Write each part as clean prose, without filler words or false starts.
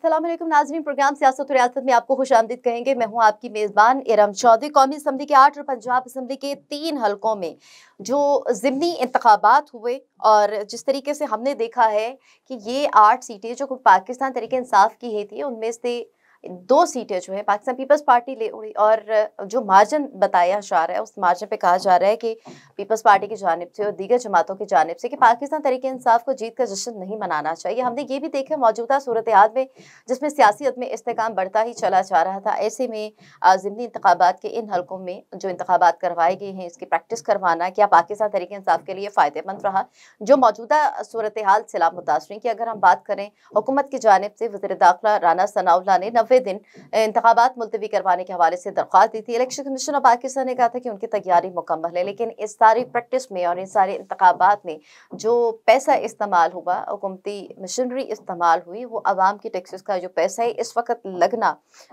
अस्सलाम वालेकुम नाज़रीन, प्रोग्राम सियासत और रियासत में आपको खुशामदीद कहेंगे। मैं हूं आपकी मेज़बान इरम चौधरी। कौमी असम्बली के 8 और पंजाब असम्बली के 3 हलकों में जो ज़िमनी इंतखाबात हुए और जिस तरीके से हमने देखा है कि ये 8 सीटें जो पाकिस्तान तहरीक इंसाफ की ही थी, उनमें से 2 सीटें जो है पाकिस्तान पीपल्स पार्टी ले उड़ी। और जो मार्जिन बताया जा रहा है, उस मार्जिन पे कहा जा रहा है कि पीपल्स पार्टी की जानिब से और दीगर जमातों की जानिब से कि पाकिस्तान तहरीक इंसाफ को जीत का जश्न नहीं मनाना चाहिए। हमने ये भी देखा मौजूदा सूरत हाल में, जिसमें सियासी में इस्तेकाम बढ़ता ही चला जा रहा था। ऐसे में ज़िमनी इंतखाबात के इन हलकों में जो इंतखाबात करवाए गए हैं, इसकी प्रैक्टिस करवाना क्या पाकिस्तान तहरीक इंसाफ के लिए फ़ायदेमंद रहा? जो मौजूदा सूरत हाल से मुतासरीन की अगर हम बात करें, हुकूमत की जानिब से वज़ीर दाखिला राना सनाउल्लाह ने 90 दिन इंतखाबात मुलतवी करवाने के हवाले से दरख्वास्त दी थी। इलेक्शन कमीशन ऑफ पाकिस्तान ने कहा था कि उनकी तैयारी मुकम्मल है, लेकिन इस सारी प्रैक्टिस में और इन सारे इंतखाबात में जो पैसा इस्तेमाल हुआ, हुकूमती मशीनरी इस्तेमाल हुई, वो आवाम की टैक्सेस का जो पैसा है इस वक्त लगना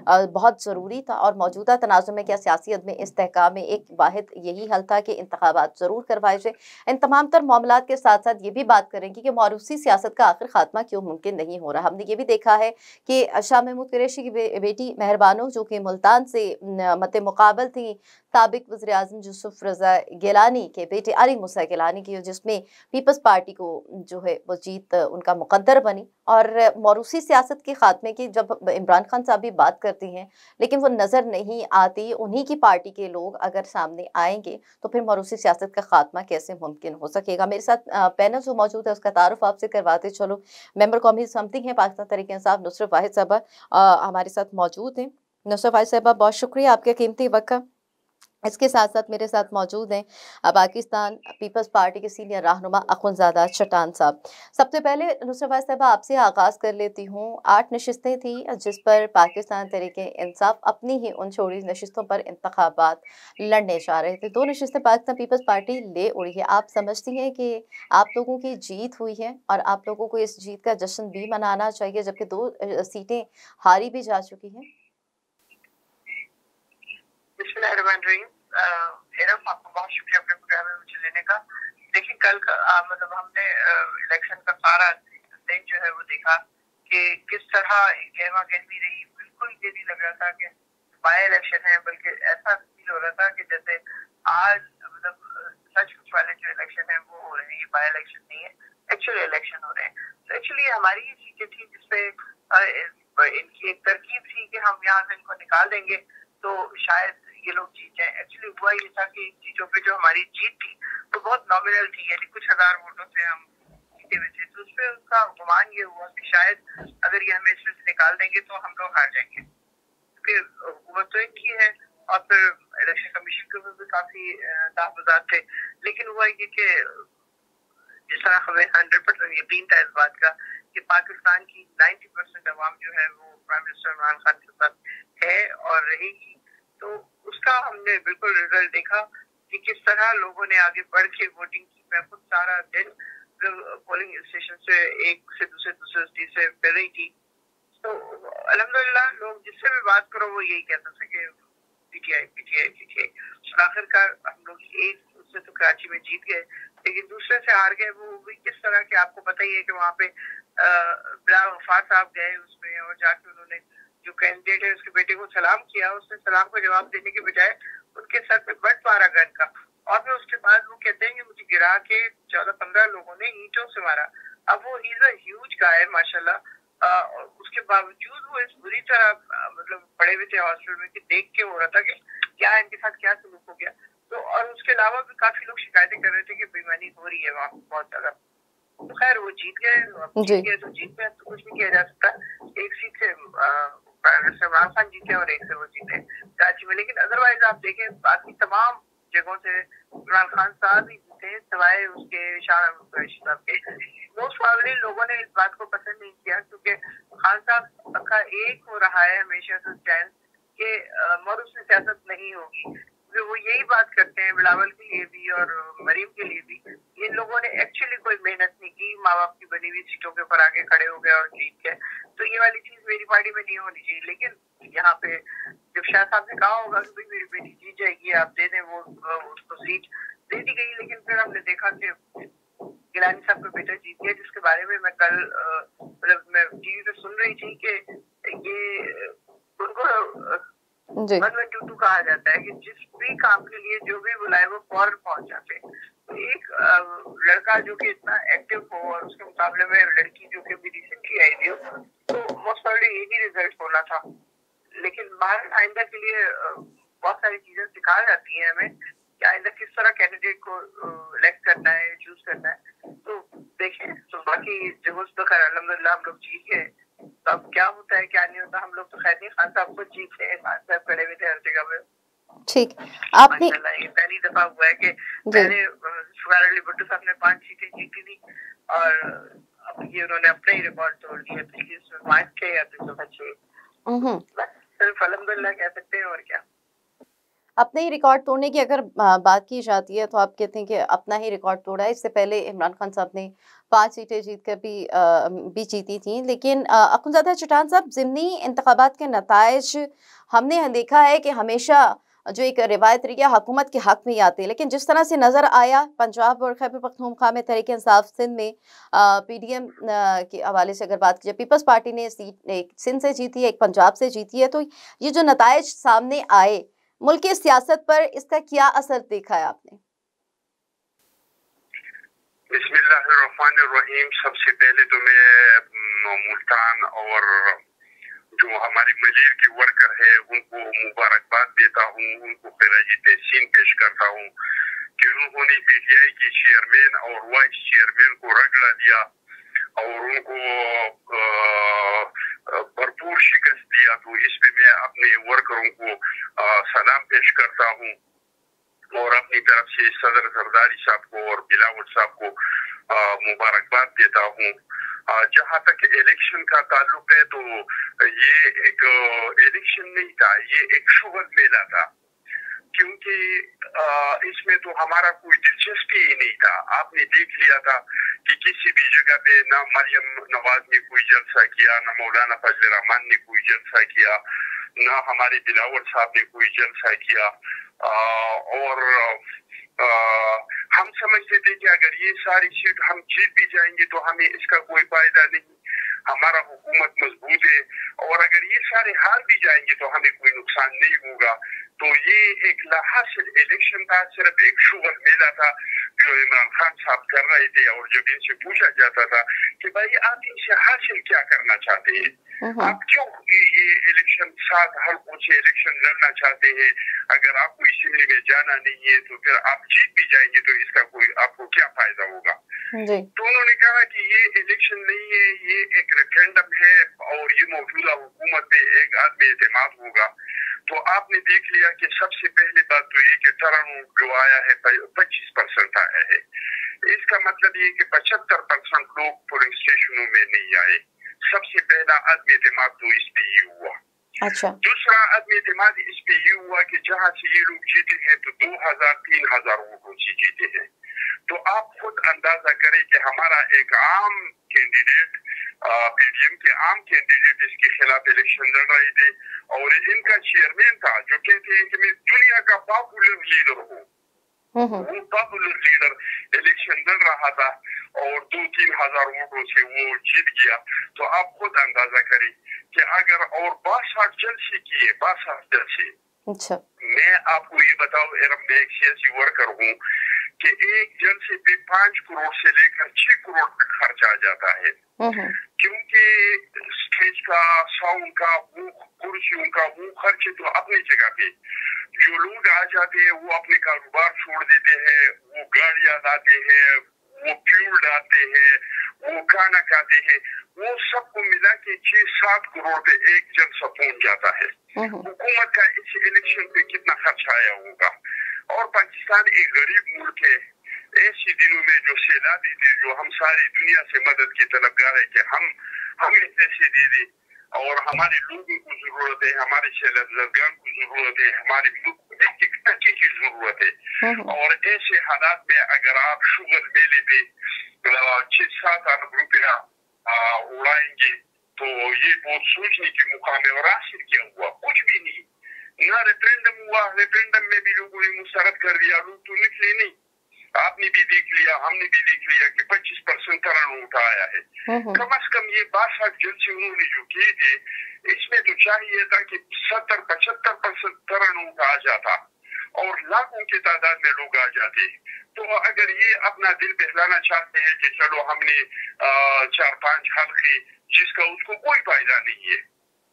बहुत ज़रूरी था। और मौजूदा तनाज़ुर में क्या सियासियत में इस्तेहकाम में एक वाहिद यही हल था कि इंतखाबात ज़रूर करवाए जाए। इन तमाम तर मामलात के साथ साथ ये भी बात करेंगे कि मौरूसी सियासत का आखिर खात्मा क्यों मुमकिन नहीं हो रहा। हमने ये भी देखा है कि शाह महमूद कुरैशी की बेटी मेहरबानो, जो कि मुल्तान से मत मुकाबल थी साबिक वज़ीर आज़म यूसुफ रज़ा गिलानी के बेटे अली मूसा गिलानी की, जिसमें पीपल्स पार्टी को जो है वो जीत उनका मुकद्दर बनी। और मौरूसी सियासत के खात्मे की जब इमरान खान साहब भी बात करती हैं, लेकिन वो नज़र नहीं आती। उन्हीं की पार्टी के लोग अगर सामने आएंगे तो फिर मौरूसी सियासत का खात्मा कैसे मुमकिन हो सकेगा। मेरे साथ पैनल जो मौजूद है उसका तारुफ आपसे करवाते चलो। मेंबर कौमी असम्बली हैं पाकिस्तान तहरीक इंसाफ नुसरत वाहिद साहबा हमारे साथ मौजूद हैं। नुसरत वाहिद साहबा, बहुत शुक्रिया आपके कीमती वक्त का। इसके साथ साथ मेरे साथ मौजूद हैं पाकिस्तान पीपल्स पार्टी के सीनियर रहनुमा अखुंज़ादा चट्टान साहब। सबसे पहले नुसरत वाहिद साहबा आपसे आगाज़ कर लेती हूँ। 8 नशिस्तें थी जिस पर पाकिस्तान तहरीक इंसाफ अपनी ही उन छोड़ी नशिस्तों पर इंतखाबात लड़ने जा रहे थे। 2 नशिस्तें पाकिस्तान पीपल्स पार्टी ले उड़ी है। आप समझती हैं कि आप लोगों की जीत हुई है और आप लोगों को इस जीत का जश्न भी मनाना चाहिए, जबकि 2 सीटें हारी भी जा चुकी हैं? आपको बहुत शुक्रिया अपने प्रोग्राम में मुझे लेने का। देखिए कल का मतलब हमने इलेक्शन का सारा दिन जो है वो देखा कि किस तरह गहमा गहमी रही। बिल्कुल ये नहीं लग रहा था कि बाय इलेक्शन है, बल्कि ऐसा फील हो रहा था कि जैसे आज मतलब सच कुछ वाले जो इलेक्शन है वो हो रहे हैं, ये बाय इलेक्शन नहीं है, एक्चुअली इलेक्शन हो रहे हैं। तो एक्चुअली हमारी ये सीटें थी जिसपे इनकी एक तरकीब थी कि हम यहाँ से इनको निकाल देंगे तो शायद ये लोग जीत जाए। एक्चुअली हुआ ये था कि इन चीजों पे जो हमारी जीत थी वो बहुत नॉमिनल थी, यानी कुछ हजार वोटों से हम जीते हुए थे। तो उसपे उसका गुमान ये हुआ कि शायद अगर ये हमें इसमें से निकाल देंगे तो हम लोग हार जाएंगे, क्योंकि हुकूमत तो इनकी है और फिर इलेक्शन कमीशन के ऊपर भी काफी तहफात थे। लेकिन हुआ ये कि जिस तरह हमें 100% यकीन था इस बात का कि पाकिस्तान की 90% अवाम जो है वो प्राइम मिनिस्टर इमरान खान के साथ है और रहेगी, तो उसका हमने बिल्कुल रिजल्ट देखा कि किस तरह लोगों ने आगे बढ़ के वोटिंग की। मैं खुद सारा दिन पोलिंग स्टेशन से एक से दूसरे तीसरे फिर रही थी। तो अल्हम्दुलिल्लाह लोग जिससे भी बात करो वो यही कहते थे कि पीटीआई पीटीआई पीटीआई। आखिरकार हम लोग एक उससे तो कराची में जीत गए, लेकिन दूसरे से हार गए। वो भी किस तरह के आपको पता ही है कि वहाँ पे बिलाल गफ्फार साहब गए उसमें और जाके उन्होंने जो कैंडिडेट है उसके बेटे को सलाम किया। उसने सलाम का जवाब देने के बजाय उनके सर पे बट मारा गन का, और फिर उसके बाद वो कहते हैं कि मुझे गिरा के 14-15 लोगों ने ईंटों से मारा। अब वो he is a huge guy माशाल्लाह, उसके बावजूद वो इस बुरी तरह मतलब पड़े हुए थे हॉस्पिटल में कि देख के हो रहा था कि क्या इनके साथ क्या सलूक हो गया। तो और उसके अलावा भी काफी लोग शिकायतें कर रहे थे कि बेईमानी हो रही है वहाँ बहुत ज्यादा। तो खैर वो जीत गए, जीत गए तो जीत गए, तो कुछ नहीं किया जा सकता। एक सीट से इमरान खान जीते और एक से वो जीते कराची में। लेकिन अदरवाइज आप देखें बाकी तमाम जगहों से इमरान खान साहब ही जीते सिवाय उसके शाह कुरैशी साहब के। मोस्ट प्रोबेबली लोगों ने इस बात को पसंद नहीं किया क्योंकि खान साहब का एक हो रहा है हमेशा से स्टैंड कि मौरूसी सियासत नहीं होगी। वो यही बात करते हैं बिलावल के लिए भी और मरीम के लिए भी। इन लोगों ने एक्चुअली कोई मेहनत नहीं की, माँ बाप की बनी हुई सीटों के ऊपर आके खड़े हो गए और जीत गए। तो ये वाली चीज मेरी पार्टी में नहीं होनी चाहिए। लेकिन यहाँ पे जब शाह साहब ने कहा होगा कि भाई मेरी बेटी जीत जाएगी आप दे दें, वो उसको सीट दे दी गई। लेकिन फिर हमने देखा कि गिलानी साहब का बेटा जीत गया, जिसके बारे में मैं कल मतलब मैं टीवी पे सुन रही थी कि ये उनको 112 कहा जाता है कि जिस भी काम के लिए जो भी बुलाए वो फौरन पहुंच जाते हैं। तो एक लड़का जो कि इतना एक्टिव हो और उसके मुकाबले में लड़की जो कि अभी रिसेंटली आई थी, तो मोस्ट प्रॉब्ली यही रिजल्ट होना था। लेकिन भारत आइंदा के लिए बहुत सारी चीजें सिखा जाती हैं हमें कि आइंदा किस तरह कैंडिडेट को इलेक्ट करना है, चूज करना है। तो देखें, तो बाकी जो अल्हम्दुलिल्लाह हम लोग जीत गए। तो अब क्या होता है क्या नहीं होता, हम लोग तो खैर नहीं, खान साहब खुद जीते हैं, खान साहब खड़े हुए थे हर जगह पे। ठीक, आपने ये पहली दफा हुआ है कि पहले शुगर अली भुट्टो साहब ने 5 सीटें जीती थी और अब ये उन्होंने अपने ही रिकॉर्ड तोड़ दिए। पिछली उसमें 5 थे या 325, सिर्फ अल्हम्दुलिल्लाह कह सकते हैं, और क्या। अपने ही रिकॉर्ड तोड़ने की अगर बात की जाती है तो आप कहते हैं कि अपना ही रिकॉर्ड तोड़ा है। इससे पहले इमरान खान साहब ने 5 सीटें जीत कर भी जीती थी। लेकिन अखुंज़ादा चट्टान साहब, ज़िमनी इंतखाबात के नताइज हमने देखा है कि हमेशा जो एक रिवायत रही है हुकूमत के हक़ में ही आते हैं, लेकिन जिस तरह से नज़र आया पंजाब और खैबर पख्तूनख्वा में तहरीक इंसाफ सिंध में PDM के हवाले से अगर बात की जाए, पीपल्स पार्टी ने सीट एक सिंध से जीती है, एक पंजाब से जीती है, तो ये जो नताइज सामने आए मुल्क की सियासत पर, इसका क्या असर देखा है आपने? बिस्मिल्लाहिर्रहमानिर्रहीम। सबसे पहले तो मैं मुल्तान और जो हमारे मजीर के वर्कर है उनको मुबारकबाद देता हूँ, उनको खिराजी तहसीन पेश करता हूँ कि उन्होंने PTI के चेयरमैन और वाइस चेयरमैन को रगड़ा दिया और उनको भरपूर शिकस्त दिया। तो इस पे मैं अपने वर्करों को सलाम पेश करता हूँ और अपनी तरफ से सदर जरदारी साहब को और बिलावल साहब को मुबारकबाद देता हूँ। जहाँ तक इलेक्शन का ताल्लुक है तो ये एक इलेक्शन नहीं था, ये एक शुगर मेला था, क्योंकि इसमें तो हमारा कोई दिलचस्पी ही नहीं था। आपने देख लिया था कि किसी भी जगह पे ना मरियम नवाज ने कोई जलसा किया, ना मौलाना फजल रहमान ने कोई जलसा किया, ना हमारे बिलावल साहब ने कोई जलसा किया। और हम समझते थे कि अगर ये सारी सीट हम जीत भी जाएंगे तो हमें इसका कोई फायदा नहीं, हमारा हुकूमत मजबूत है, और अगर ये सारे हार भी जाएंगे तो हमें कोई नुकसान नहीं होगा। तो ये एक लाहासिल इलेक्शन था, सिर्फ एक शुगर मेला था जो इमरान खान साहब कर रहे थे। और जब इनसे पूछा जाता था कि भाई आप इनसे हासिल क्या करना चाहते हैं, आप क्यों ये इलेक्शन 7 हल्कों से इलेक्शन लड़ना चाहते हैं, अगर आपको असेंबली में जाना नहीं है तो फिर आप जीत भी जाएंगे तो इसका कोई आपको क्या फायदा होगा। तो उन्होंने कहा कि ये इलेक्शन नहीं है, ये एक रेफरेंडम है और ये मौजूदा हुकूमत पे एक आदमी एतमाद होगा। तो आपने देख लिया कि सबसे पहली बात तो ये कि टर्न जो आया है 25% आया है। इसका मतलब ये कि 75% लोग पोलिंग स्टेशनों में नहीं आए। सबसे पहला आदमी एतमाद तो इस पे ये हुआ। अच्छा। दूसरा आदमी एतमाद इस पे ये हुआ कि जहाँ से ये लोग जीते हैं तो 2000-3000 वोटों से जीते हैं। तो आप खुद अंदाजा करें कि हमारा एक आम कैंडिडेट PDM के आम कैंडिडेट इसके खिलाफ इलेक्शन लड़ रहे थे और इनका चेयरमैन था जो कहते हैं कि मैं दुनिया का पॉपुलर लीडर हूँ, वो पॉपुलर लीडर इलेक्शन लड़ रहा था और 2-3 हजार वोटों से वो जीत गया। तो आप खुद अंदाजा करें कि अगर और 62 जलसे किए, 62 जलसे। अच्छा। मैं आपको ये बताऊं, मैं एक सियासी वर्कर हूँ कि एक जलसे पे 5 करोड़ से लेकर 6 करोड़ तक खर्च आ जाता है, क्योंकि स्टेज का, साउंड का, वो कुर्सियों का, वो खर्चे तो अपनी जगह पे। जो लोग आ जाते हैं वो अपने कारोबार छोड़ देते हैं, वो गाड़ियां लाते हैं, वो फ्यूल डालते हैं, वो खाना खाते हैं, वो सबको मिला के 6-7 करोड़ पे एक जलसा पहुंच जाता है। हुकूमत का इस इलेक्शन पे कितना खर्च आया होगा। और पाकिस्तान एक गरीब मुल्क है। ऐसे दिनों में जो सैलाबी थे, जो हम सारी दुनिया से मदद की तलबगार है कि हमें पैसे दे दे और हमारे लोगों को जरूरत है, हमारे सैलाबगान को जरूरत है, हमारे मुल्क को एक टक्के की जरूरत है। और ऐसे हालात में अगर आप शुगर मेले पे 6-7 अरब रुपया उड़ाएंगे तो ये बहुत सोचने के मुकाम है। और आखिर क्या हुआ? कुछ भी नहीं। ना रेफरेंडम हुआ, रेफरेंडम में भी लोगों ने मुस्तरद कर दिया, लोग तो निकले नहीं। आपने भी देख लिया, हमने भी देख लिया कि 25% तरन उठाया है। कम से कम ये 62 जलसे उन्होंने जो किए थे, इसमें तो चाहिए था कि 70-75% तरन उठा जाता और लाखों की तादाद में लोग आ जाते। तो अगर ये अपना दिल बहलाना चाहते हैं कि चलो हमने 4-5 हल्के, जिसका उसको कोई फायदा नहीं है,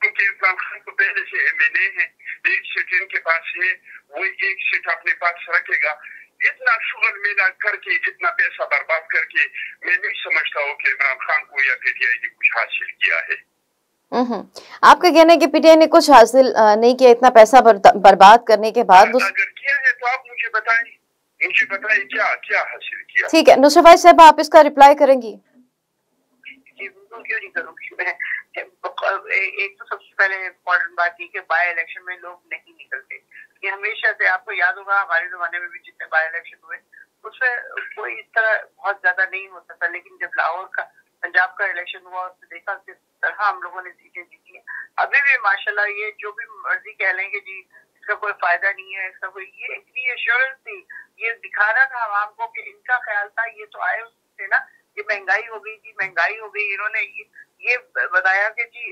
क्योंकि इमरान खान को पहले से MNA है, एक सीट इनके पास है, वो एक सीट अपने पास रखेगा। इतना शुगर मेला करके, इतना पैसा बर्बाद करके, मैं नहीं समझता हूँ कि इमरान खान को या PTI ने कुछ हासिल किया है। आपका कहना है कि PTI ने कुछ हासिल नहीं किया इतना पैसा बर्बाद करने के बाद? अगर किया है तो आप मुझे बताइए क्या क्या हासिल किया। ठीक है, नुसरत भाई साहब आप इसका रिप्लाई करेंगी? क्यों नहीं करूँगी मैं। एक तो सबसे पहले इम्पोर्टेंट बात ये कि बाय इलेक्शन में लोग नहीं निकलते। ये हमेशा से आपको याद होगा, हमारे जमाने में भी जितने बाय इलेक्शन हुए उसमें कोई इस तरह बहुत ज्यादा नहीं होता था, लेकिन जब लाहौर का, पंजाब का इलेक्शन हुआ उससे देखा किस तरह हम लोगों ने सीटें जीती हैं। अभी भी माशाल्लाह ये जो भी मर्जी कह लेंगे जी इसका कोई फायदा नहीं है, इसका कोई, ये इतनी एश्योरेंस थी, ये दिखाना था आवाम को कि इनका ख्याल था, ये तो आए उससे ना, ये महंगाई हो गई थी, महंगाई हो गई, इन्होंने ये बताया कि जी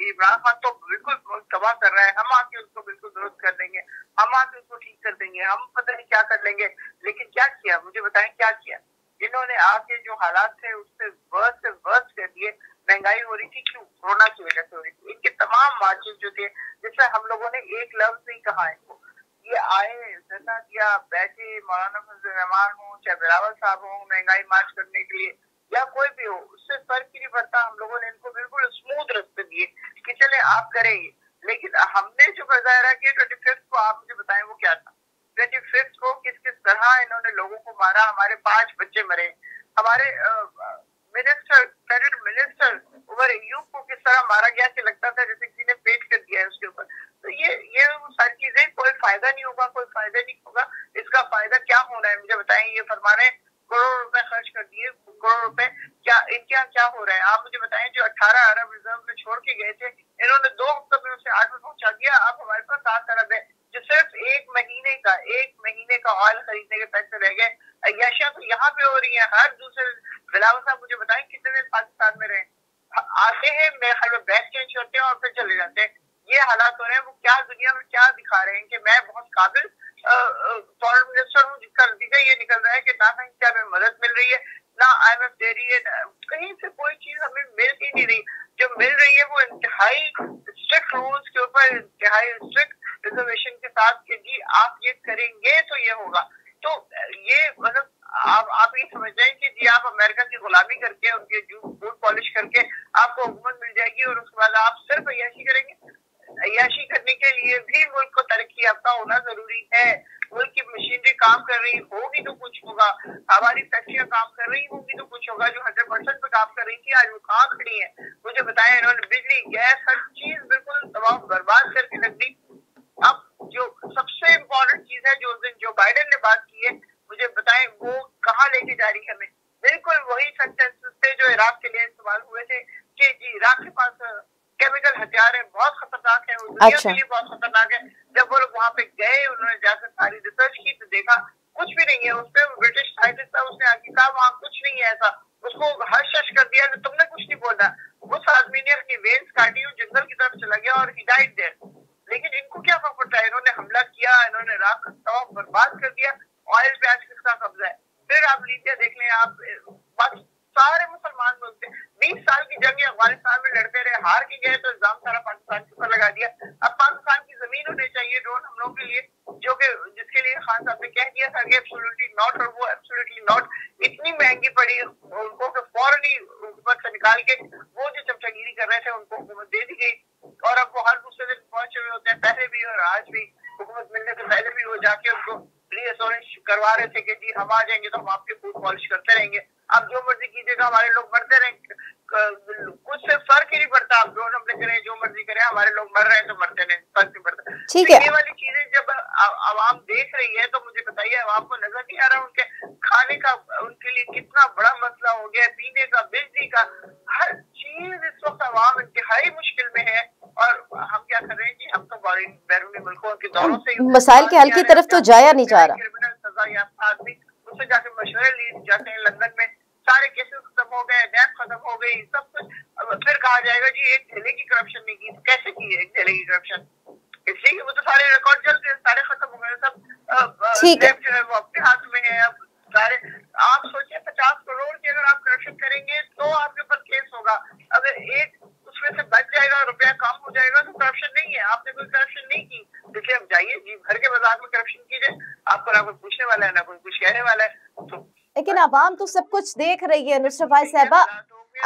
इमरान खान तो बिल्कुल तबाह कर रहा है, हम आके उसको बिल्कुल दुरुस्त कर देंगे, हम आके उसको ठीक कर देंगे, हम पता नहीं क्या कर लेंगे। लेकिन क्या किया, मुझे बताएं क्या किया इन्होंने? आके जो हालात थे उससे वर्स्ट कर दिए। महंगाई हो रही थी, क्यों? कोरोना की वजह से हो रही थी। इनके तमाम मार्जिन जो थे, जिससे हम लोगों ने एक लफ्ज नहीं कहा इनको, ये आए, धरना दिया, बैठे, मौलाना फजल रहमान हो, चाहे बिलावल साहब हो, महंगाई मार्च करने के लिए, या कोई भी हो, उससे फर्क ही नहीं पड़ता। हम लोगों ने इनको बिल्कुल स्मूथ रास्ते दिए कि चले आप करेंगे। लेकिन हमने जो मुजाहरा किया 25 को, आप मुझे बताएं वो क्या था? 25 को किस किस तरह इन्होंने लोगों को मारा, हमारे 5 बच्चे मरे, हमारे मिनिस्टर, कैबिनेट मिनिस्टर उमर अय्यूब को किस तरह मारा गया कि लगता था जैसे किसी ने पेश कर दिया है उसके ऊपर। तो ये सारी चीजें, कोई फायदा नहीं होगा, कोई फायदा नहीं होगा। इसका फायदा क्या होना है मुझे बताएं? ये फरमा रहे करोड़ रुपए खर्च कर दिए, करोड़ रुपए, क्या इनके यहाँ क्या हो रहा है आप मुझे बताएं? जो 18 अरब रिजर्व में छोड़ के गए थे, इन्होंने 2 हफ्तों में उसे 8 में पहुंचा दिया। अब हमारे पास 7 अरब है, जो सिर्फ एक महीने का ऑयल खरीदने के पैसे रह गए। अय्याशियां तो यहाँ पे हो रही है हर दूसरे। बिलावल साहब मुझे बताएं कितने दिन पाकिस्तान में रहे? आते हैं, मेरे ख्याल में बैग चेंज करते हैं और फिर चले जाते हैं। ये हालात हो रहे हैं। वो क्या दुनिया में क्या दिखा रहे हैं कि मैं बहुत काबिल फॉरेन मिनिस्टर हूँ, जिसका नतीजा ये निकल रहा है कि ना कहीं से हमें मदद मिल रही है, ना IMF दे रही है, कहीं से कोई चीज हमें मिल ही नहीं रही। जो मिल रही है वो इंतहाई स्ट्रिक्ट रूल्स के ऊपर, इंतहाई स्ट्रिक्ट रिजर्वेशन के साथ कि जी आप ये करेंगे तो ये होगा। तो ये मतलब आप ये समझ जाए कि जी आप अमेरिका की गुलामी करके, उनके बूट पॉलिश करके आपको हुकूमत मिल जाएगी और उसके बाद आप सिर्फ अय्याशी करेंगे। अय्याशी करने के लिए भी मुल्क को तरक्की याफ्ता होना जरूरी है। मुल्क की मशीनरी काम कर रही होगी तो कुछ होगा, हमारी फैक्ट्रियां काम कर रही होगी तो कुछ होगा। जो 100% पे काम कर रही थी आज वो कहाँ खड़ी है? मुझे बताएं, इन्होंने बिजली, गैस, हर चीज बिल्कुल तबाह बर्बाद करके रख दी। अब जो सबसे इम्पोर्टेंट चीज है, जो उस दिन जो बाइडेन ने बात की है, मुझे बताएं वो कहाँ लेके जा रही है हमें? बिल्कुल वही सेंटेंसेस थे जो इराक के लिए इस्तेमाल हुए थे कि जी इराक के पास केमिकल हथियार है, बहुत खतरनाक है, वो दुनिया के लिए बहुत खतरनाक है। जब वो लोग वहां पे गए, उन्होंने जाकर सारी रिसर्च की तो देखा कुछ भी नहीं है। उस पर ब्रिटिश साइंटिस्ट था, उसने आगे कहा वहाँ कुछ नहीं है ऐसा, उसको हर्ष कर दिया कि तुमने कुछ नहीं बोला। उस आदमी ने अपनी वेन्स काटी, जंगल की तरफ चला गया और ही डाइड देयर। लेकिन इनको क्या फर्क पड़ता है? इन्होंने हमला किया, इन्होंने राख तमाम बर्बाद कर दिया। ऑयल पे आज किसका कब्जा है? फिर आप लीजिए देख लें, आप सारे मुसलमान मुल्क थे, 20 साल की जंग अफगानिस्तान में लड़ते रहे, हार के गए तो इल्जाम सारा पाकिस्तान के ऊपर लगा दिया। अब पाकिस्तान की जमीन होनी चाहिए ड्रोन हमलों के लिए, जो कि जिसके लिए खान साहब ने कह दिया था कि एब्सोल्युटली नॉट, और वो एब्सोल्युटली नॉट इतनी महंगी पड़ी उनको कि फौरन ही हुकूमत से निकाल के वो जो चमचागिरी कर रहे थे उनको हुकूमत दे दी गई। और अब वो हर दूसरे दिन पहुंचे हुए होते हैं, पहले भी और आज भी। हुकूमत मिलने से पहले भी वो जाके उनको रीअश्योरेंस करवा रहे थे कि जी हम आ जाएंगे तो हम आपके फूड पॉलिश करते रहेंगे, आप जो मर्जी कीजिएगा, हमारे लोग मरते रहेंगे, कुछ से फर्क ही नहीं पड़ता। आप जो हमले करें, जो मर्जी करें, हमारे लोग मर रहे हैं तो मरते नहीं, फर्क नहीं पड़ता। ठीक है, ये वाली चीजें जब आवाम देख रही है तो मुझे बताइए, आवाम को नजर नहीं आ रहा उनके खाने का उनके लिए कितना बड़ा मसला हो गया, पीने का, बिजली का, हर चीज इस वक्त आवाम इंतहाई मुश्किल में है। और हम क्या कर रहे हैं जी, हम तो बैरूनी मुल्कों के दौरों से मसाइल के हल की तरफ तो जाया नहीं जा रहा। क्रिमिनल सजा याफ्ता आदमी उससे जाके मशवरे लिए जाते हैं लंदन में, सारे केसेस खत्म हो गए, नैब खत्म हो गई, सब कुछ। अब फिर कहा जाएगा जी एक ढेले की करप्शन नहीं की। कैसे की है एक ढेले की करप्शन? इसलिए कि वो तो सारे रिकॉर्ड चल गए, सारे खत्म हो गए, सब नैब जो है वो अपने हाथ में है। अब सारे आप सोचिए 50 करोड़ की अगर आप करप्शन करेंगे तो आपके ऊपर केस होगा। अगर एक उसमें से बच जाएगा, रुपया कम हो जाएगा, तो करप्शन नहीं है, आपने कोई करप्शन नहीं की। देखिए अब जाइए जी घर के बाजार में करप्शन कीजिए, आपको ना कोई पूछने वाला है ना कोई कुछ कहने वाला है। तो लेकिन अवाम तो सब कुछ देख रही है नुसरत भाई साहबा,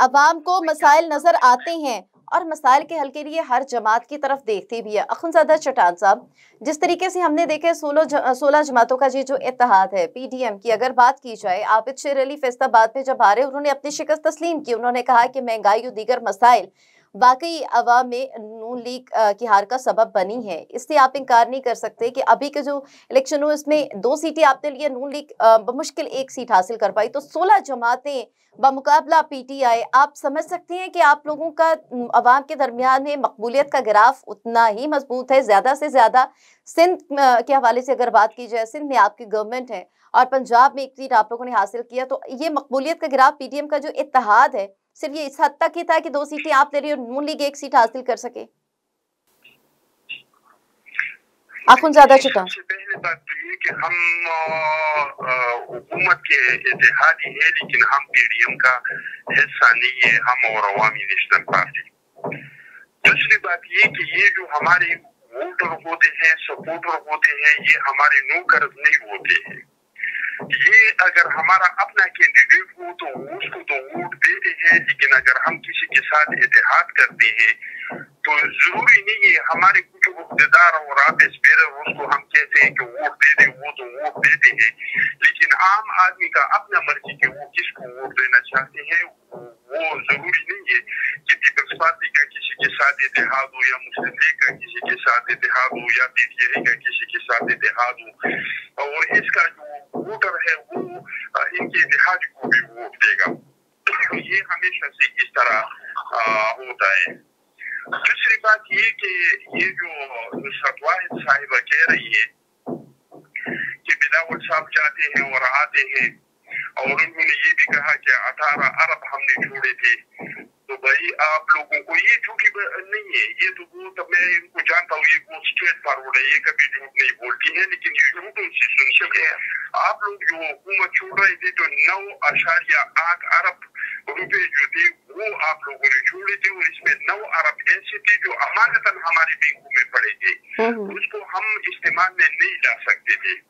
अवाम को मसाइल नजर आते हैं और मसाइल के हल के लिए हर जमात की तरफ देखती भी है। अखुनज़ादा चट्टान साहब, जिस तरीके से हमने देखे 16 जमातों का जो इत्तेहाद है, PDM की अगर बात की जाए, आबिद शेर अली फैसलाबाद में जब आ रहे उन्होंने अपनी शिकस्त तस्लीम की, उन्होंने कहा कि महंगाई और दीगर मसाइल वाकई अवाम में नून लीग की हार का सबब बनी है। इससे आप इनकार नहीं कर सकते कि अभी के जो इलेक्शन हुए उसमें 2 सीटें आपने लिए, नून लीग बमुश्किल 1 सीट हासिल कर पाई, तो 16 जमातें बमुकाबला PTI, आप समझ सकते हैं कि आप लोगों का अवाम के दरमियान में मकबूलियत का ग्राफ उतना ही मजबूत है। ज़्यादा से ज़्यादा सिंध के हवाले से अगर बात की जाए, सिंध में आपकी गवर्नमेंट है और पंजाब में 1 सीट आप लोगों ने हासिल किया, तो ये मकबूलियत का ग्राफ PDM का जो इत्तेहाद है सिर्फ ये इस हद तक ही था कि 2 सीटें आप ले रही और नून लीग 1 सीट हासिल कर सके। अखुनज़ादा चट्टान, सबसे पहले बात तो ये कि हम हुकूमत के इत्तेहादी है, लेकिन हम PDM का हिस्सा नहीं है, हम और अवामी नेशनल पार्टी। दूसरी बात ये कि ये जो हमारे वोटर होते हैं, सपोर्टर होते हैं, ये हमारे नौकर नहीं होते हैं। ये अगर हमारा अपना कैंडिडेट हो तो उसको तो वोट देते हैं, लेकिन अगर हम किसी के साथ इत्तेहाद करते हैं तो जरूरी नहीं है हमारे कुछ इक़्तिदार और आपिस बेरर उसको हम कहते हैं कि वोट दे दे, वो तो वोट देते हैं, लेकिन आम आदमी का अपना मर्जी कि वो किसको वोट देना चाहते हैं। वो जरूरी नहीं है कि पीपल्स पार्टी का किसी के साथ इत्तेहाद हो या मुस्लिम लीग का किसी के साथ इत्तेहाद हो या PTI का किसी के साथ इत्तेहाद हो, और इसका जो वोटर है वो इनके इत्तेहाद को भी वोट देगा। ये हमेशा से इस तरह होता है। दूसरी बात ये कि ये जो नुसरत वाहिद साहिबा कह रही है कि बिलावल साहब जाते हैं और आते हैं, और उन्होंने ये भी कहा कि 18 अरब हमने छोड़े थे, तो भाई आप लोगों को ये झूठी नहीं है, ये तो वो तो मैं इनको जानता हूँ, ये वो स्ट्रेट फॉरवर्ड है, ये कभी झूठ नहीं बोलती है, लेकिन ये झूठों से सुनती है। आप लोग जो हुकूमत छोड़ रहे थे तो 9.8 अरब रुपए जो थे वो आप लोगों ने छोड़े थे, और इसमें 9 अरब ऐसे थे जो अमानतन हमारे बैंकों में पड़े थे, उसको हम इस्तेमाल में नहीं ला सकते थे।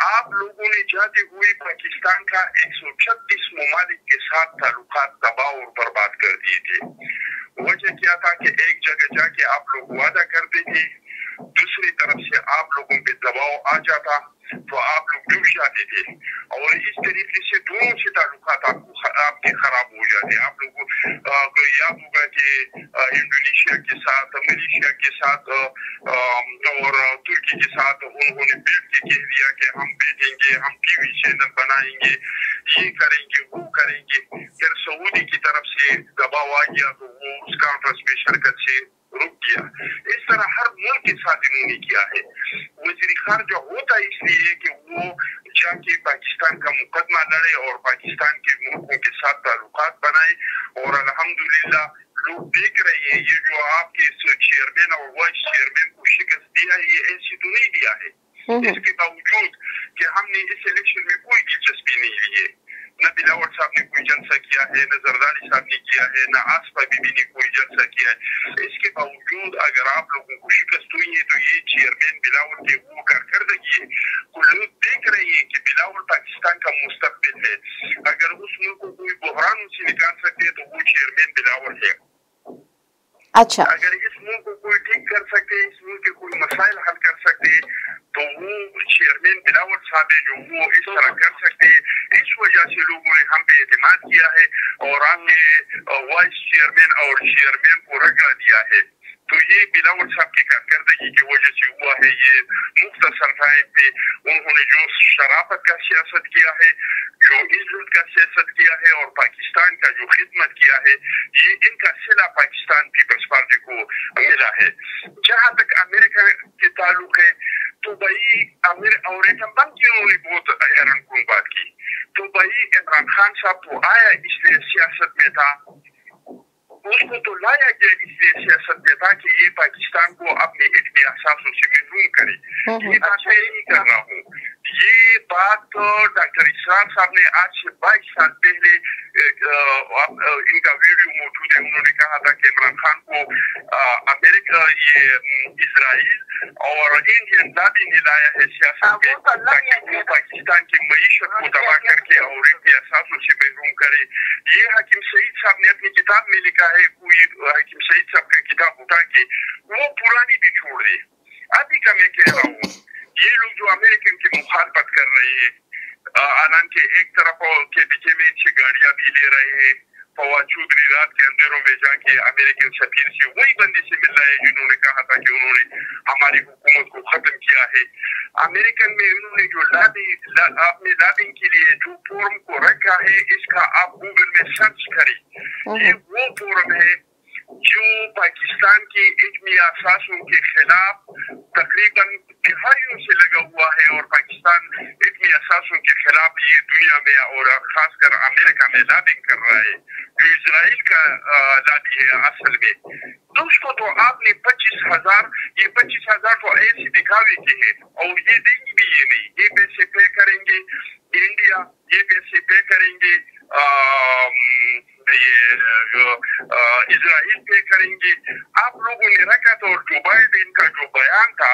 आप लोगों ने जाते हुए पाकिस्तान का 136 ममालिक के साथ ताल्लुकात तबाह और बर्बाद कर दिए थे। वजह क्या था कि एक जगह जाके आप लोग वादा करते थे, दूसरी तरफ से आप लोगों पे दबाव आ जाता तो आप लोग डूब जाते थे, और इस तरीके से दोनों से ताल्लुकात आपके खराब हो जाते। आप लोगों को याद होगा कि इंडोनेशिया के साथ, मलेशिया के साथ और तुर्की के साथ उन्होंने बैठ के कह दिया कि हम बैठेंगे, हम TV चैनल बनाएंगे, ये करेंगे, वो करेंगे। फिर सऊदी की तरफ से दबाव आ गया तो वो उस कॉन्फ्रेंस में शिरकत से रुक गया। इस तरह हर मुल्क के साथ इन्होंने किया है। वज़ीर ख़ारिजा होता इसलिए कि वो जाके पाकिस्तान का मुकदमा लड़े और पाकिस्तान के मुल्कों के साथ ताल्लुकात बनाए, और अल्हम्दुलिल्लाह लोग देख रहे हैं ये जो आपके चेयरमैन और वाइस चेयरमैन को शिकस्त दिया है, ये ऐसी तो नहीं दिया है। इसके बावजूद कि हमने इस इलेक्शन में कोई दिलचस्पी नहीं ली है, न बिलावल साहब ने कोई जलसा किया है, न जरदारी साहब ने किया है, न आसफा बीबी ने कोई जलसा किया है। इसके बावजूद अगर आप लोगों को शिकस्त हुई है तो ये चेयरमैन बिलावल के वो कारकर्दगी है। लोग देख रहे हैं कि बिलावल पाकिस्तान का मुस्तकबिल है, अगर उस मुल्क को कोई बहरान से निकाल सकते हैं तो वो चेयरमैन बिलावल है। अच्छा, अगर इस मुल्क को कोई ठीक कर सकते, इस मुल्क के कोई मसाइल हल कर सकते तो वो चेयरमैन बिलावल साहब है जो वो इस तरह कर सकते। इस वजह से लोगों ने हम पे एतमाद किया है और आपके वाइस चेयरमैन और चेयरमैन को रखा दिया है। तो ये बिलावल साहब की कारकर्दगी की वजह से हुआ है। ये मुख्तसर टाइम पे उन्होंने जो शराफत का सियासत किया है, जो इज्जत का सियासत किया है और पाकिस्तान का जो खिदमत किया है, ये इनका सिला पाकिस्तान पीपल्स पार्टी को मिला है। जहाँ तक अमेरिका के ताल्लुक है तो भाई और एक नंबर की उन्होंने बहुत हैरान कौन बात की, तो भाई इमरान खान साहब तो आया इसलिए सियासत में था, उसको तो लाया गया इसलिए सियासत में था कि ये पाकिस्तान को अपने इल्मी असासों से महरूम करे। ये बात मैं नहीं कर रहा हूँ, ये बात डॉक्टर इसरार साहब ने आज से 22 साल पहले इनका वीडियो मौजूद है, उन्होंने कहा था कि इमरान खान को अमेरिका, ये इजराइल और इंडियन लॉबी ने लाया है सियासत में ताकि वो पाकिस्तान की मईशत को तबाह करके और इनके असासों से महरूम करे। ये हकीम सईद साहब ने अपनी किताब में लिखा है, कोई हकीम सईद साहब की किताब उठा के वो पुरानी भी छोड़ दी। अभी का मैं कह रहा हूँ, ये लोग जो अमेरिकन की मुखालफत कर रहे हैं, हालांकि एक तरफ के पीछे में इनसे गाड़ियां भी ले रहे हैं, फवाद चौधरी रात के अंधेरों में जाके अमेरिकन सफीर से वही बंदे से मिल रहे हैं जिन्होंने कहा था कि उन्होंने हमारी हुकूमत को खत्म किया है। अमेरिकन में उन्होंने जो अपने लॉबिंग के लिए जो फोरम को रखा है, इसका आप गूगल में सर्च करें, ये वो फोरम है जो पाकिस्तान के इल्मी असासों के खिलाफ तकरीबन दिहाइयों से लगा हुआ है और पाकिस्तान इल्मी असासों के खिलाफ ये दुनिया में और खासकर अमेरिका में लॉबिंग कर रहा है, जो इजराइल का लॉबी है असल में। तो उसको तो आपने 25,000, ये 25,000 तो ऐसे दिखावे के हैं और ये देंगे भी ये नहीं, ये पैसे पे करेंगे इंडिया, ये पैसे पे करेंगे इजराइल पे करेंगे। आप लोगों ने रखा था और जो बाइडेन का जो बयान था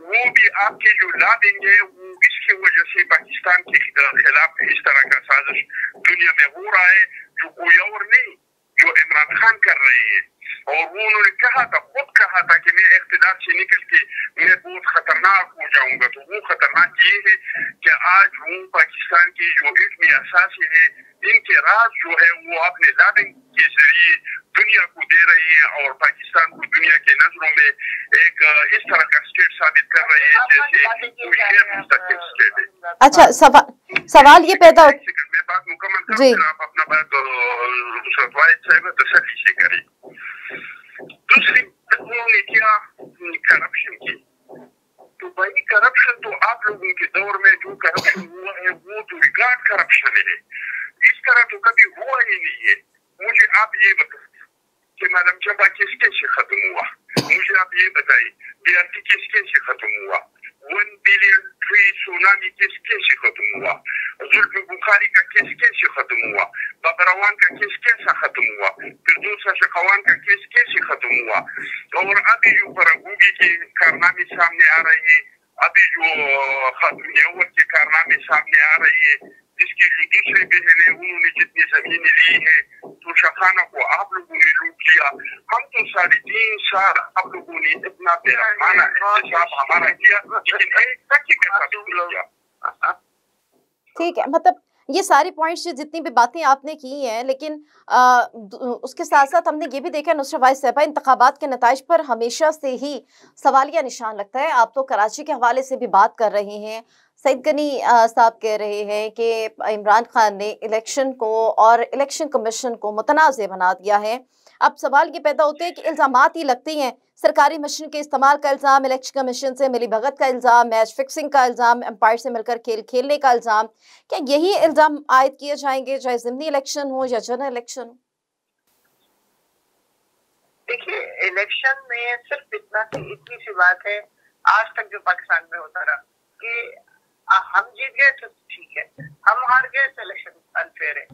वो भी आपके जो ला देंगे, वो इसकी वजह से पाकिस्तान के खिलाफ इस तरह का साजिश दुनिया में हो रहा है, जो कोई और नहीं, जो इमरान खान कर रहे हैं। और वो उन्होंने कहा था, खुद कहा था कि मैं इख्तिदार से निकल के मैं बहुत खतरनाक हो जाऊंगा। तो वो खतरनाक ये है कि आज वो पाकिस्तान की जो इल्मी असासी है, इनके राज जो है वो अपने लॉबिंग के जरिए दुनिया को दे रहे हैं और पाकिस्तान को दुनिया के नजरों में एक इस तरह का स्टेट साबित कर रहे हैं जैसे कोई गैर मुस्तकिल स्टेट है। अच्छा, सवाल ये पैदा मैं बात मुकम्मल करूँ, आप अपना बात तसल्ली से करें। दूसरी उन्होंने किया करप्शन की, तो भाई करप्शन तो आप लोगों के दौर में जो करप्शन हुआ है वो तो रिकॉर्ड करप्शन है, इस तरह तो कभी हुआ ही नहीं है। मुझे आप ये बताइए कि मैडम जबा केस कैसे खत्म हुआ, मुझे आप ये बताइए BRT केस कैसे खत्म हुआ, 1 बिलियन ट्री सुनामी केस कैसे खत्म हुआ, जुल्फी बुखारी का केस कैसे खत्म हुआ, बबरवान का केस कैसा खत्म हुआ, फिरदौसा शेखवान का केस कैसे खत्म हुआ। और अभी जो बरगूगी के कारनामे सामने आ रहे हैं, अभी जो खातून के कारनामे सामने आ रहे हैं, जिसकी जो दूसरे बहन है उन्होंने जितनी जमीनें ली है, तो शखाना को आप लोगों ने लूट लिया। हम तो 3.5 साल आप लोगों ने इतना बेरहमाना एहतसाब हमारा किया, लेकिन एक तक ही किया। ठीक है, मतलब ये सारी पॉइंट्स जितनी भी बातें आपने की हैं, लेकिन उसके साथ साथ हमने ये भी देखा नुसरत वाहिद साहिबा, इंतखाबात के नताइज पर हमेशा से ही सवालिया निशान लगता है। आप तो कराची के हवाले से भी बात कर रहे हैं, सईद गनी साहब कह रहे हैं कि इमरान खान ने इलेक्शन को और इलेक्शन कमीशन को मुतनाज़ बना दिया है। अब सवाल ये पैदा होते हैं कि इल्ज़ामात ही लगते हैं, सरकारी मशीन के इस्तेमाल का इल्ज़ाम, इलेक्शन कमीशन से मिली भगत का इल्ज़ाम, मैच फिक्सिंग का इल्ज़ाम, एम्पायर से मिलकर खेल खेलने का इल्ज़ाम। क्या यही इल्ज़ाम आयद किए जाएंगे चाहे ज़िमनी इलेक्शन हो या जनरल इलेक्शन हो? देखिए, इलेक्शन में सिर्फ इतनी सी बात है, आज तक जो पाकिस्तान में होता रहा कि हम जीत गए तो ठीक है, हम हार गए तो इलेक्शन अनफेयर है।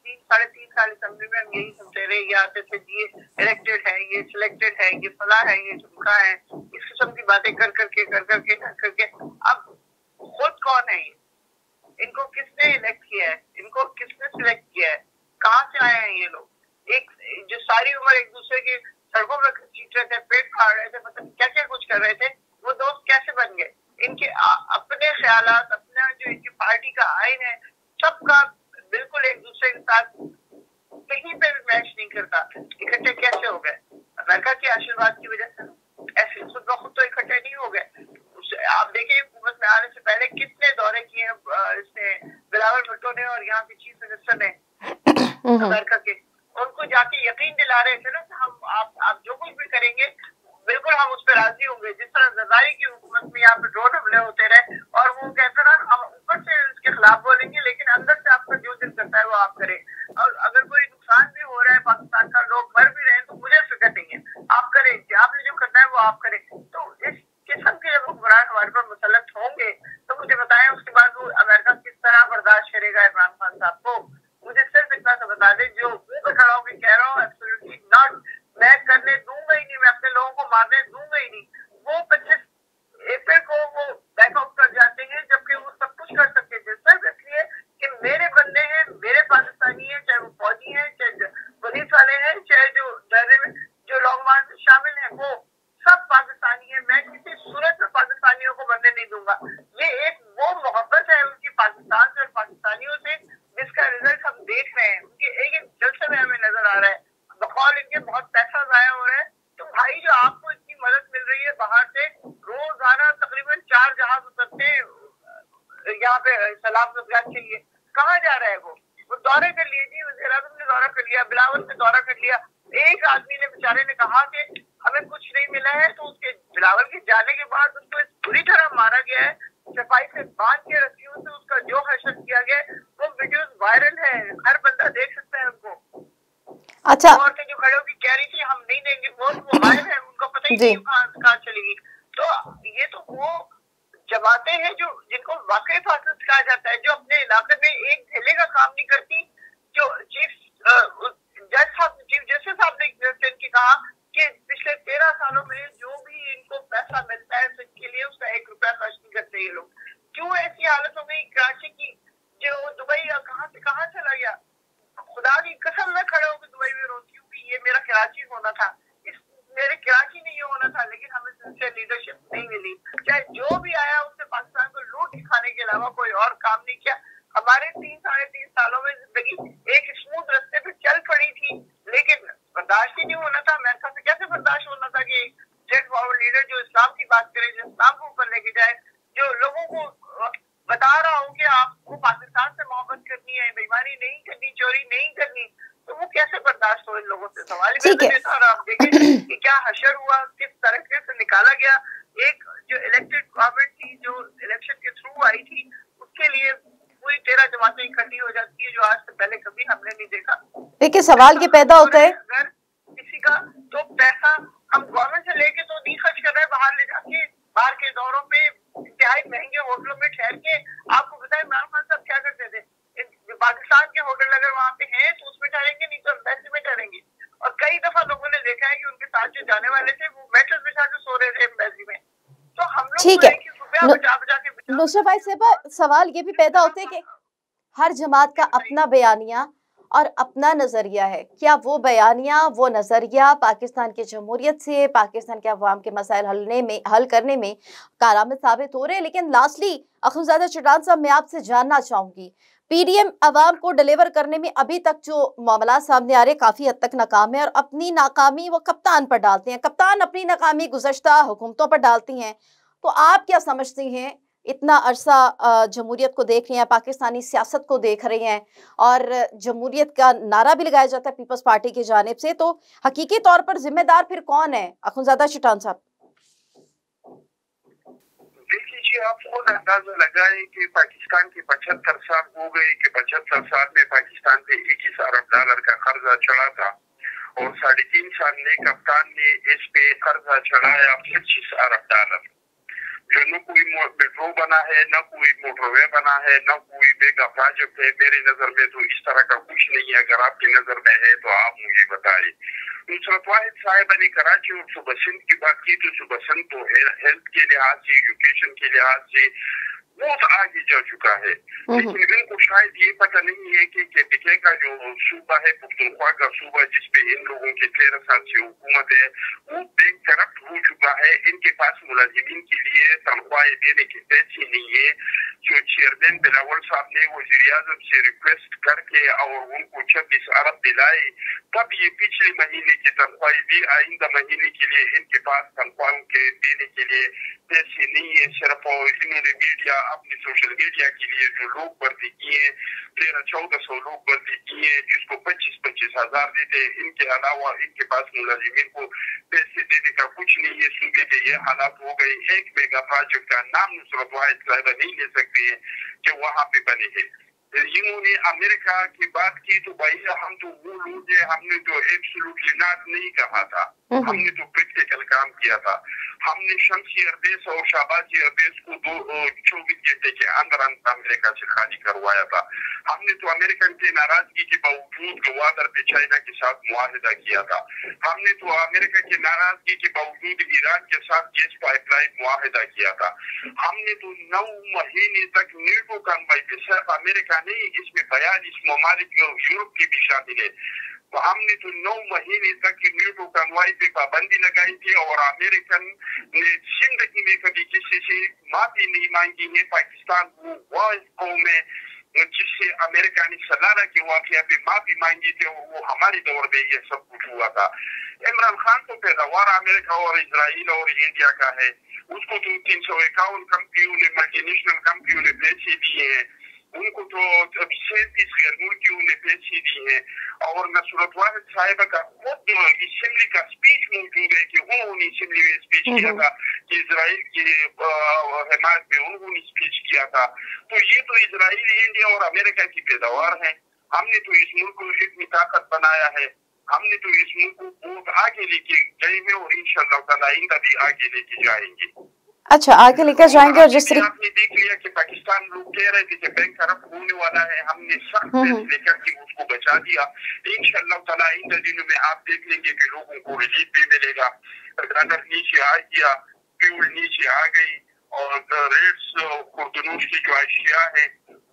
3-3.5 साल असेंबली में हम यही सुनते रहे, ये आते थे ये इलेक्टेड है, ये सिलेक्टेड है, ये फला है, ये झुमका है, इस किस्म की बातें कर करके अब खुद कौन है ये, इनको किसने इलेक्ट किया है, इनको किसने सिलेक्ट किया है, कहाँ से आए हैं ये लोग? एक जो सारी उम्र एक दूसरे की सड़कों में चीट रहे थे, पेट फाड़ रहे थे, मतलब क्या क्या कुछ कर रहे थे, वो दोस्त कैसे बन गए? इनके अपने ख्यालात, अपना जो इनकी पार्टी का आइन है, सबका बिल्कुल एक दूसरे के साथ कहीं पे भी मैच नहीं करता। इकट्ठे कैसे हो गए? अमेरिका के आशीर्वाद की वजह से। ऐसे खुद ब खुद तो इकट्ठे नहीं हो गए। आप देखिए, हुकूमत में आने से पहले कितने दौरे किए हैं इसने, बिलावल भुट्टो ने और यहाँ के चीफ मिनिस्टर ने अमेरिका के, उनको जाके यकीन दिला रहे थे ना कि हम आप जो कुछ भी करेंगे बिल्कुल हम उस पर राजी होंगे। जिस तरह जरदारी की हुकूमत वक्त में यहाँ पे ड्रोन हमले होते रहे और वो कहता रहा हम ऊपर से इसके खिलाफ बोलेंगे लेकिन अंदर से आपका जो दिल करता है वो आप करें, और अगर कोई नुकसान भी हो रहा है पाकिस्तान का, लोग मर भी रहे हैं, तो मुझे फिक्र नहीं है, आप करें, आपने जो करना है वो आप करें। तो इस किस्म के जब हुक्मरान हमारे पर मुसल्लत होंगे तो मुझे बताएं उसके बाद वो अमेरिका किस तरह बर्दाश्त करेगा इमरान खान साहब को। मुझे सिर्फ इतना सा बता दें, जो मुंह पे खड़ा होकर कह रहा हूँ एब्सोल्युटली नॉट, मैं करने दूंगा ही नहीं, मैं अपने लोगों को मारने दूंगा ही नहीं। वो 25 अप्रैल को वो बैकआउट कर जाते हैं जबकि वो सब कुछ कर सकते थे, सिर्फ इसलिए कि मेरे बंदे हैं, मेरे पाकिस्तानी हैं, चाहे वो फौजी हैं, चाहे पुलिस वाले हैं, चाहे जो धरने में जो लॉन्ग मार्च में शामिल हैं, वो सब पाकिस्तानी है, मैं किसी सूरत में पाकिस्तानियों को बनने नहीं दूंगा। ये एक वो मोहब्बत है उनकी पाकिस्तान से और पाकिस्तानियों से जिसका रिजल्ट हम देख रहे हैं, उनके एक एक जलसे में हमें नजर आ रहा है। बकौल इनके बहुत पैसा जाया हो रहा है, तो भाई जो आपको इतनी मदद मिल रही है बाहर से, रोजाना तकरीबन 4 जहाज उतरते हैं यहाँ पे सलाम रोजगार के लिए, कहाँ जा रहा है वो दौरे कर लिए जी, वज़ीर आज़म ने दौरा कर लिया, बिलावल ने दौरा कर लिया, एक आदमी ने बेचारे ने कहा कि हमें कुछ नहीं मिला है, तो उसके बिलावल के जाने के बाद उसको बुरी तरह मारा गया है, सफाई से बांध के रस्सियों से उसका जो हशर किया गया, वो वीडियोस वायरल है, हर बंदा देख सकता है उनको। अच्छा, औरतें जो खड़े होकर कह रही थी हम नहीं देंगे, वो गायब है, उनको पता ही नहीं कहाँ चलेगी। तो ये तो वो जमाते हैं जो जिनको वाकई फासिस्ट कहा जाता है, जो अपने इलाके में एक ढेले का काम नहीं करती, जो चीफ जस्टिस साहब ने कहा कि पिछले 13 सालों में जो भी इनको पैसा मिलता है इसके लिए उसका 1 रुपया खर्च नहीं करते ये लोग। क्यों ऐसी हालत हो गई कराची की, जो दुबई कहाँ से कहाँ चला गया, खुदा की कसम मैं खड़े होकर दुबई में रोती हूँ कि ये मेरा कराची होना था, मेरे कराची नहीं होना था, लेकिन हमें सिंसियर लीडरशिप नहीं मिली। चाहे जो भी आया उसने पाकिस्तान को लूट दिखाने के अलावा कोई और काम नहीं किया। हमारे 3-3.5 सालों में जिंदगी एक स्मूथ रास्ते पे चल पड़ी थी, लेकिन बर्दाश्त ही नहीं होना था। अमेरिका से कैसे बर्दाश्त होना था कि स्ट्रेट फॉरवर्ड लीडर जो इस्लाम की बात करे, जो इस्लाम को ऊपर लेके जाए, जो लोगों को बता रहा हो कि आपको पाकिस्तान से मोहब्बत करनी है, बेईमानी नहीं करनी, चोरी नहीं करनी, तो वो कैसे बर्दाश्त हो इन लोगों से। सवाल आप देखें कि क्या हशर हुआ, किस तरीके से निकाला गया। एक जो इलेक्टेड गवर्नमेंट थी, जो इलेक्शन के थ्रू आई थी, उसके लिए पूरी 13 जमातें इकट्ठी हो जाती है, जो आज से पहले कभी हमने नहीं देखा। देखिए सवाल ये पैदा होता है, अगर किसी का तो पैसा हम गवर्नमेंट से लेके तो नहीं खर्च कर रहे हैं, बाहर ले जाके बाहर के दौरों पे इंतहाई महंगे होटलों में ठहर के। आपको पता है इमरान खान साहब क्या करते थे, पाकिस्तान के होटल अगर वहाँ पे हैं तो उसमें ठहरेंगे, नहीं तो एम्बेसी में ठहरेंगे। और कई दफा लोगों ने देखा है कि उनके साथ जो जाने वाले थे वो मेटल बिछा के सो रहे थे एम्बेसी में। तो हम लोग ठीक है, बचा के नुसरत भाई साहब सवाल ये भी पैदा होते है कि हर जमात का अपना बयानिया और अपना नजरिया है। क्या वो बयानिया, वो नजरिया पाकिस्तान की जमहूरियत से, पाकिस्तान के अवाम के मसाइल हल करने में कारआमद साबित हो रहे हैं? लेकिन लास्टली अखुनजादा चट्टान साहब, मैं आपसे जानना चाहूंगी, पीडीएम अवाम को डिलीवर करने में अभी तक जो मामला सामने आ रहे काफी हद तक नाकाम है, और अपनी नाकामी वो कप्तान पर डालते हैं, कप्तान अपनी नाकामी गुज़श्ता हुकूमतों पर डालती हैं। तो आप क्या समझती हैं, इतना अरसा जमहूरियत को देख रही हैं, पाकिस्तानी सियासत को देख रही हैं, और जमहूरियत का नारा भी लगाया जाता है पीपल्स पार्टी की जानिब से, तो हकीकी तौर पर जिम्मेदार फिर कौन है? अखुनजादा चट्टान साहब देखिए, आप खुद अंदाजा लगाए कि पाकिस्तान के 75 साल हो गए कि 75 साल में पाकिस्तान पे $21 अरब का कर्जा चढ़ा था, और 3.5 साल में कप्तान ने इस पे कर्जा चढ़ाया $25 अरब, जो न कोई मेट्रो बना है, न कोई मोटरवे बना है, न कोई मेगा प्रोजेक्ट है। मेरी नजर में तो इस तरह का कुछ नहीं है। अगर आपकी नजर में है तो आप मुझे बताइए। नुसरत वाहिद साहिबा ने कराची और सुबह सिंध की बात की, तो सुबह सिंध तो हेल्थ के लिहाज से, एजुकेशन के लिहाज से बहुत आगे जा चुका है, लेकिन इनको शायद ये पता नहीं है कि केपीके का जो सूबा है, पुख्तनख्वा का सूबा, जिसपे इन लोगों के 13 साल से हुकूमत है, वो बैंक करप्ट हो चुका है। इनके पास मुलाजिमीन के लिए तनख्वाहें देने के पैसे नहीं है। जो चेयरमैन बिलावल साहब ने वज़ीर आज़म से रिक्वेस्ट करके और उनको 26 अरब दिलाए, तब ये पिछले महीने की तनख्वाहें दी, आइंदा महीने के लिए इनके पास तनख्वाहों के देने के लिए पैसे नहीं है, सिर्फ इन्होंने मीडिया अपने सोशल मीडिया के लिए जो लोग भर्ती किए हैं 1300-1400 लोग भर्ती किए हैं, जिसको 25-25 हजार देते हैं। इनके अलावा इनके पास मुलाजिमीन को पैसे देने का कुछ नहीं है। सूबे के ये हालात हो गए, एक मेगा प्रोजेक्ट का नाम नुसरत वाहिद साहिबा नहीं ले सकते हैं कि वहाँ पे बने हैं। इन्होंने अमेरिका की बात की तो भाई हम तो वो लोग हैं, हमने तो एब्सोल्युटली नॉट नहीं कहा था, हमने तो प्रैक्टिकल काम किया था। हमने शम्सी एयरबेस और शाहबाजी एयरबेस को 24 घंटे के अंदर अमेरिका से खाली करवाया था। हमने तो अमेरिकन के नाराजगी के बावजूद गवादर पे चाइना के साथ मुआहिदा किया था। हमने तो अमेरिका की नाराजगी के बावजूद ईरान के साथ गैस पाइपलाइन मुआहिदा किया था। हमने तो 9 महीने तक नीटो कन्वाई पे, सिर्फ अमेरिका नहीं, इसमें 42 ममालिक यूरोप की भी शामिल है, तो हमने तो 9 महीने तक नीटो कन्वाई पे पाबंदी लगाई थी और अमेरिकन ने जिंदगी में कभी किसी से माफी नहीं मांगी है। पाकिस्तान वो कौम है जिससे अमेरिका ने सलाला के वाकया पे माफी मांगी थी और वो हमारे दौर में ये सब कुछ हुआ था। इमरान खान तो पैदावार अमेरिका और इजराइल और इंडिया का है, उसको तो 351 कंपनियों ने, मल्टीनेशनल कंपनियों ने पैसे दिए हैं, उनको तो 37 गैर मुल्कियों ने पैसे दिए हैं। और नुसरत वाहिद साहिबा का खुद असेंबली का स्पीच मौजूद है कि उन्होंने असेंबली में स्पीच किया था कि इजराइल की हिमायत में उन्होंने स्पीच किया था। तो ये तो इजराइल, इंडिया और अमेरिका की पैदावार है। हमने तो इस मुल्क को इतनी ताकत बनाया है, हमने तो इस मुल्क को बहुत आगे लेके गए हैं और इंशाअल्लाह ताला आइंदा भी आगे लेके जाएंगे। अच्छा, आगे लेकर जाएंगे। और जिस तरह आपने देख लिया कि पाकिस्तान लोग कह रहे थे कि बैंक करप्ट होने वाला है, हमने सख्त फैसले करके उसको बचा दिया। इंशाअल्लाह ताला आइंदा दिनों में आप देख लेंगे कि लोगों को रिलीफ भी मिलेगा। डॉलर नीचे आ गया, फ्यूल नीचे आ गई और रेट्स खुर्दनूश की जो अशिया है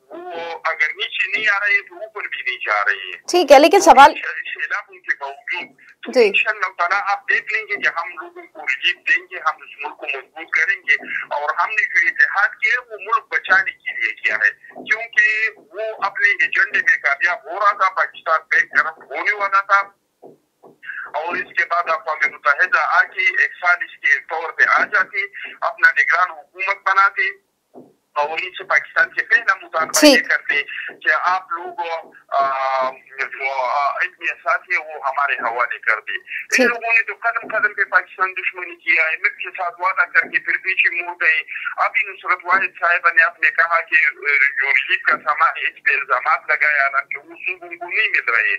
वो अगर नीचे नहीं आ रही है तो ऊपर भी नहीं जा रही है। ठीक है, लेकिन सवाल सैलाबों के बावजूद इंशाअल्लाह ताला आप देख लेंगे कि हम लोगों को रिलीफ देंगे, हम इस मुल्क को मजबूत करेंगे। और हमने जो इत्तेहाद किया वो मुल्क बचाने के लिए किया है, क्योंकि वो अपने एजेंडे में कामयाब हो रहा था। पाकिस्तान बैंक करप्ट होने वाला था और इसके बाद अक़वाम मुत्तहिदा आके एक साजिश के तौर पे आ जाती, अपना निगरान हुकूमत बनाती और इनसे पाकिस्तान से पहला मुतालबा ये करते कि आप लोग जो इतने साथी है वो हमारे हवाले कर दे। इन लोगों ने तो कदम कदम पे पाकिस्तान दुश्मनी किया है, मिर्च के साथ वादा करके फिर पीछे मुड़ गए। अभी नुसरत वाहिद साहिबा ने आपने कहा कि जो रिलीफ का सामान है इस पे इल्जाम लगाया, हालांकि वो सूबों को नहीं मिल रहे,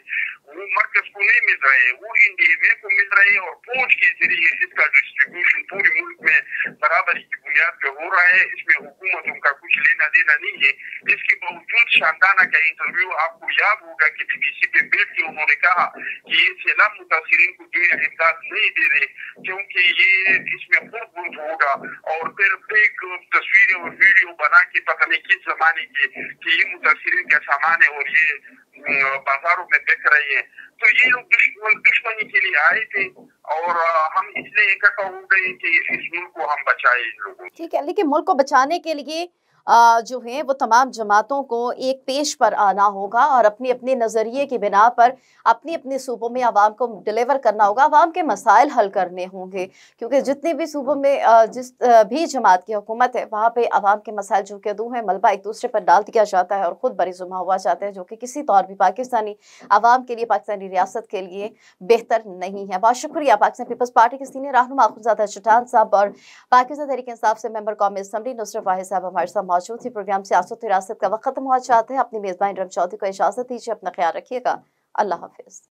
वो मरकज को नहीं मिल रहे, वो इंडिया को मिल रहे और फौज के जरिए इसका डिस्ट्रीब्यूशन पूरे मुल्क में बराबरी की बुनियाद पे हो रहा है। इसमें हुकूमतों का कुछ लेना देना नहीं है। इसके बावजूद शानदाना का इंटरव्यू आपको याद होगा कि BBC पे बैठ के उन्होंने कहा कि ये सैलाब मुतासिरीन को दुनिया इमदाद नहीं दे रहे क्योंकि ये इसमें खुद होगा और फिर फेक तस्वीरें और वीडियो बना के पता नहीं किस जमाने की कि ये मुतासिरीन का सामान है और ये बाजारों में बिक रहे हैं। तो ये लोग दुश्मनी के लिए आए थे और हम इसलिए इकट्ठा हो गए कि इस मुल्क को हम बचाए इन लोगों। ठीक है, लेकिन मुल्क को बचाने के लिए जो है वो तमाम जमातों को एक पेश पर आना होगा और अपनी अपने नज़रिए की बिना पर अपनी अपने सूबों में आवाम को डिलीवर करना होगा, आवाम के मसाइल हल करने होंगे। क्योंकि जितने भी सूबों में जिस भी जमात की हुकूमत है वहाँ पे आवाम के मसाइल जो कि दो हैं मलबा एक दूसरे पर डाल दिया जाता है और ख़ुद बरीजुमा हुआ जाता है, जो कि किसी तौर भी पाकिस्तानी आवाम के लिए, पाकिस्तानी रियासत के लिए बेहतर नहीं है। बहुत शुक्रिया पाकिस्तान पीपल्स पार्टी के सीनियर रहनुमा खुदार चट्टान साहब और पाकिस्तान तहरीक इंसाफ से मेंबर कौमी असम्बली नुसरत वाहिद साहब हमारे साथ मौजूद थी। प्रोग्राम सियासत और रियासत का वक्त खत्म हुआ चाहते हैं। अपनी मेज़बान इरम चौधरी को इजाज़त दीजिए, अपना ख्याल रखिएगा। अल्लाह हाफिज़।